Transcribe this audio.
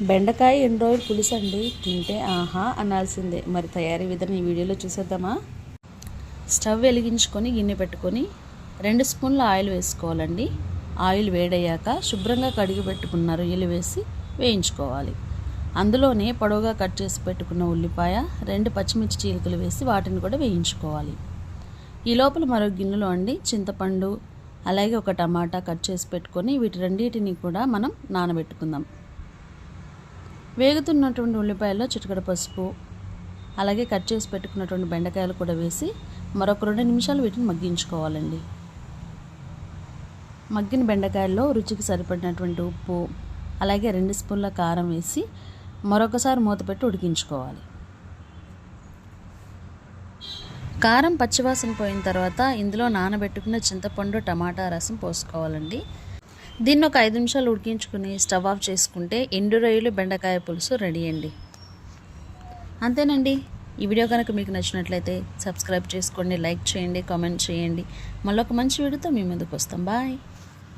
బెండకాయ ఎన్ని రోజులు పులుసు అండి, తింటే ఆహా అనాల్సిందే. మరి తయారీ విధానం ఈ వీడియోలో చూసేద్దామా. స్టవ్ వెలిగించుకొని గిన్నె పెట్టుకొని 2 స్పూన్ల ఆయిల్ వేసుకోవాలండి. ఆయిల్ వేడయ్యాక శుభ్రంగా కడిగి పెట్టుకున్న రొయ్యలు వేసి వేయించుకోవాలి. అందులోనే పొడవుగా కట్ చేసి పెట్టుకున్న ఉల్లిపాయ, 2 పచ్చిమిర్చి చీలికలు వేసి వాటిని కూడా వేయించుకోవాలి. ఈ లోపల మరో గిన్నెలో అండి చింతపండు, అలాగే ఒక టమాటా కట్ చేసి పెట్టుకొని వీటి రెండింటిని కూడా మనం నానబెట్టుకుందాం. వేగుతున్నటువంటి ఉల్లిపాయల్లో చిటికెడు పసుపు, అలాగే కట్ చేసి పెట్టుకున్నటువంటి బెండకాయలు కూడా వేసి మరొక 2 నిమిషాలు వీటిని మగ్గించుకోవాలండి. మగ్గిన బెండకాయల్లో రుచికి సరిపడినటువంటి ఉప్పు, అలాగే 2 స్పూన్ల కారం వేసి మరొకసారి మూత పెట్టి ఉడికించుకోవాలి. కారం పచ్చివాసన పోయిన తర్వాత ఇందులో నానబెట్టుకున్న చింతపండు, టమాటా రసం పోసుకోవాలండి. దీన్ని ఒక 5 నిమిషాలు ఉడికించుకుని స్టవ్ ఆఫ్ చేసుకుంటే ఎండు రొయ్యలు బెండకాయ పులుసు రెడీ అండి. అంతేనండి. ఈ వీడియో కనుక మీకు నచ్చినట్లయితే సబ్స్క్రైబ్ చేసుకోండి, లైక్ చేయండి, కామెంట్ చేయండి. మళ్ళీ ఒక మంచి వీడియోతో మీ ముందుకు వస్తాం. బాయ్.